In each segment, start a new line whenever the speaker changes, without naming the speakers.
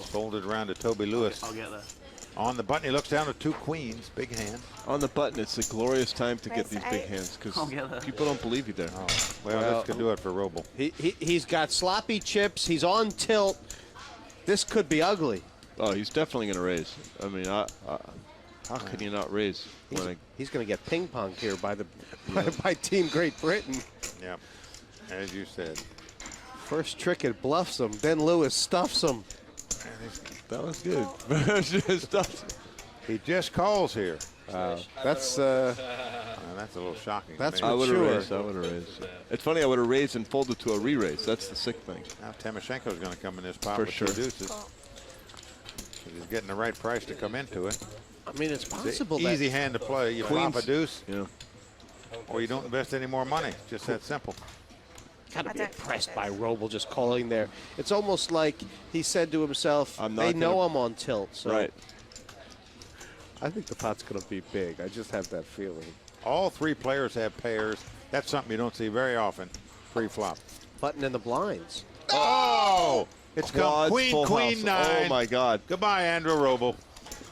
Folded around to Toby Lewis.
I'll get there.
On the button, he looks down at 2 queens. Big hand.
On the button, it's a glorious time to get these big hands because people don't believe you there.
Oh, well, this could do it for Roble.
He's got sloppy chips. He's on tilt. This could be ugly.
Oh, he's definitely going to raise. I mean, how can you not raise?
He's going to get ping pong here by by Team Great Britain.
Yeah, as you said.
First trick, it bluffs him. Then Lewis stuffs him.
That was good.
He just calls here.
That's
a little shocking.
That's
I would have
mature.
raised. I would have raised. It's funny. I would have raised and folded to a re-raise. That's the sick thing.
Now Timoshenko's going to come in this pot
For
with
sure.
2 deuces. He's getting the right price to come into it.
I mean, it's possible.
It's an easy hand to play. You flop a deuce,
Yeah.
or you don't invest any more money. Just that simple.
Gotta be impressed by Roble just calling there. It's almost like he said to himself, they know I'm on tilt. So
Right.
I think the pot's going to be big. I just have that feeling.
All 3 players have pairs. That's something you don't see very often. Pre-flop.
Button in the blinds.
Oh! It's come
Quads,
queen,
full
queen,
house.
9.
Oh, my God.
Goodbye, Andrew Roble.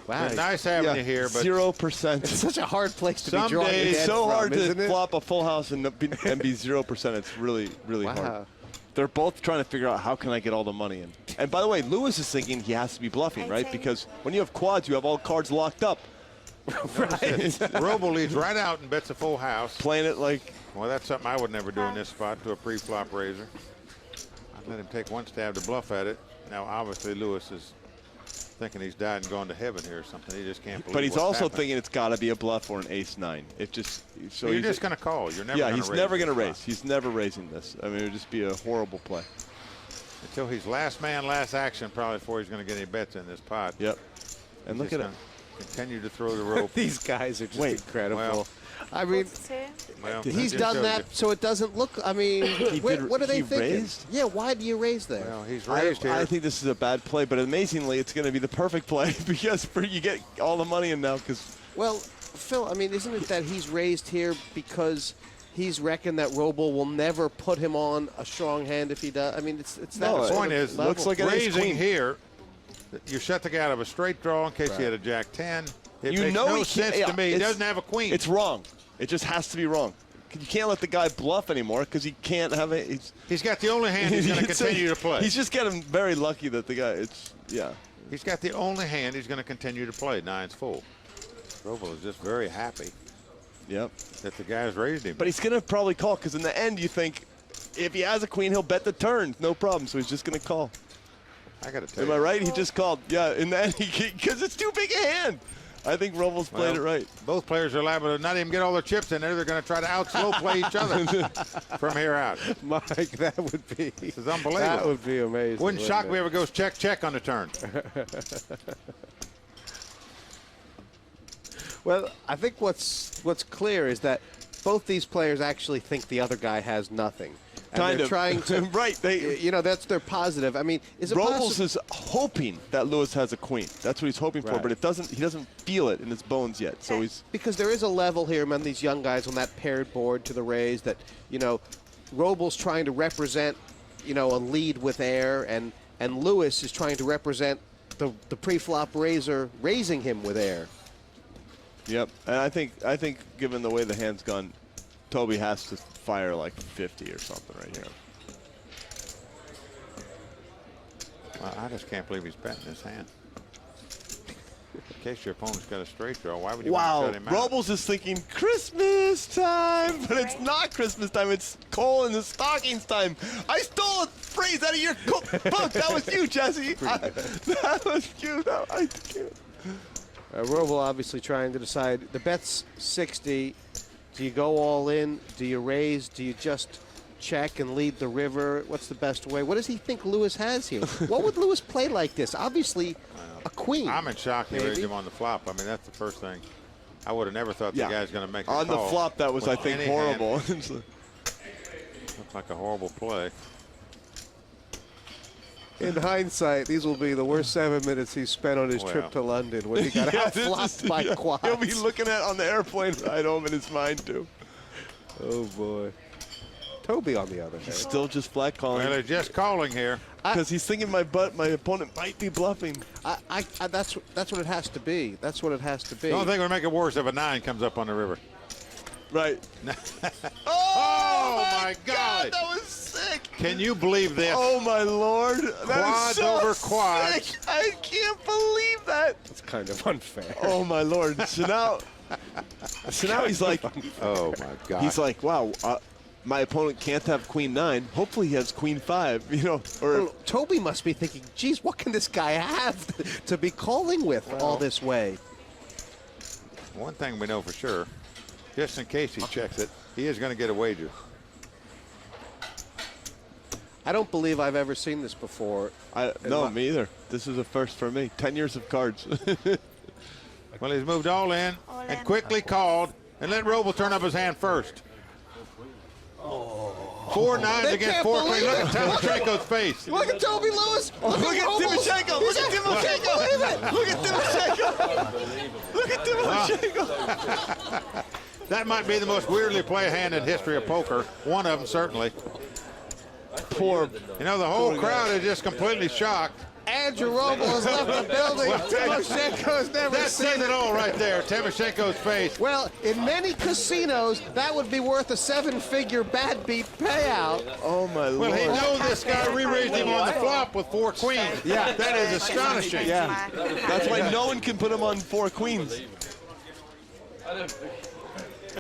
Wow.
Nice having you here, but
0%.
It's such a hard place to
Some
be drawing
days-
a
It's
dead
so
from,
hard
isn't
to
it?
flop a full house and be 0%. It's really, really hard.
Wow.
They're both trying to figure out how can I get all the money in. And by the way, Lewis is thinking he has to be bluffing, right? Because when you have quads, you have all cards locked up.
Roble leads right out and bets a full house.
Playing it like...
Well, that's something I would never do in this spot to a pre-flop raiser. I'd let him take 1 stab to bluff at it. Now, obviously, Lewis is thinking he's died and gone to heaven here or something. He just can't believe
But he's
what's
also
happened.
thinking it's got to be a bluff or an ace-9. It just... So
You're just going to call. You're never
yeah,
going to
he's
raise
never going to
this
raise.
spot.
He's never raising this. I mean, it would just be a horrible play.
Until he's last man, last action, probably before he's going to get any bets in this pot.
Yep. And look at it.
Continue to throw the rope.
These guys are just incredible.
Well,
I mean,
well,
he's
that just
done
shows
that
you.
so it doesn't look. I mean, what are they
he
thinking?
raised?
Yeah, why do you raise there?
Well, he's raised here.
I think this is a bad play, but amazingly, it's going to be the perfect play because you get all the money in now. Because
Well, Phil, I mean, isn't it that he's raised here because he's reckoned that Roble will never put him on a strong hand if he does? I mean, it's that.
No,
the point is,
level.
looks like an
raising
ace-queen.
here, you shut the guy out of a straight draw in case he had a Jack-10. It
You
makes
know
no
he
sense
can't-
to me. He
it's-
doesn't have a queen.
it's wrong. It just has to be wrong. You can't let the guy bluff anymore because he can't have it.
He's got the only hand he's going to continue to play.
He's just getting very lucky that the guy. Yeah.
He's got the only hand he's going to continue to play. 9's full. Roble is just very happy
Yep.
that the guy's raised him.
But he's going to probably call because in the end you think if he has a queen he'll bet the turn, no problem. So he's just going to call.
I got to tell
Am
you.
I right? He just called. Yeah. In the end, because it's too big a hand. I think Roble's played it right.
Both players are liable to not even get all their chips in there. They're going to try to out-slow play each other from here out.
Mike, that would be.
This is unbelievable.
That would be amazing.
Wouldn't shock me if it goes check, check on the turn.
Well, I think what's clear is that both these players actually think the other guy has nothing. And
Kind
they're
of.
trying to.
Right.
That's their positive. I mean, is it
Robles
possible?
is hoping that Lewis has a queen. That's what he's hoping for,
Right.
but he doesn't feel it in his bones yet. So he's
Because there is a level here among these young guys on that paired board to the raise that, Roble's trying to represent, a lead with air, and Lewis is trying to represent the pre-flop raiser raising him with air.
Yep. And I think given the way the hand's gone, Toby has to fire like 50 or something right here.
Well, I just can't believe he's betting this hand. In case your opponent's got a straight draw, why would you want to shut him out?
Robles is thinking Christmas time, but it's not Christmas time. It's coal in the stockings time. I stole a phrase out of your book. That was you, Jesse. That was you. No, I can't.
Roble obviously trying to decide. The bet's 60. Do you go all in? Do you raise? Do you just check and lead the river? What's the best way? What does he think Lewis has here? What would Lewis play like this? Obviously, a queen.
I'm in shock he
maybe.
raised him on the flop. I mean, that's the first thing. I would have never thought the guy's going to make a
on
call
the flop. That was, I
with
think,
any
horrible.
hand. Looked like a horrible play.
In hindsight, these will be the worst 7 minutes he spent on his trip to London when he got out-flopped by quads.
He'll be looking at on the airplane ride home in his mind, too.
Oh, boy. Toby, on the other hand,
Still just flat
Well,
calling
they're just calling here.
because he's thinking my opponent might be bluffing.
that's what it has to be. That's what it has to be.
The only thing would make it worse if a 9 comes up on the river.
Right.
Oh, my God.
That was sick.
Can you believe this?
Oh, my Lord. That
Quads
is so
over quads.
sick. I can't believe that.
It's kind of unfair.
Oh, my Lord. So now he's like,
Oh, my God.
he's like, wow, my opponent can't have queen 9. Hopefully he has queen 5, you know. Or
Well, Toby must be thinking, geez, what can this guy have to be calling with all this way?
One thing we know for sure, just in case he checks it, he is going to get a wager.
I don't believe I've ever seen this before.
no, me either. This is a first for me. 10 years of cards.
Well, he's moved all in and quickly called and let Roble turn up his hand first. 4 9s
They
against
can't
4
believe
queens. Look
it.
at Timoshenko's face.
Look at Toby Lewis.
Look at Timoshenko. Look at Timoshenko. Look at Timoshenko. Look at Timoshenko.
That might be the most weirdly played hand in history of poker. One of them, certainly.
Poor.
You know, the whole crowd is just completely shocked.
Andrew Roble has left the building. Timoshenko has never
That
seen
says it all right there. Timoshenko's face.
Well, in many casinos, that would be worth a 7-figure bad beat payout.
Oh, my
Well,
Lord.
he knows this guy re-raised him on the flop with 4 queens.
Yeah.
That is astonishing.
Yeah. That's why no one can put him on 4 queens.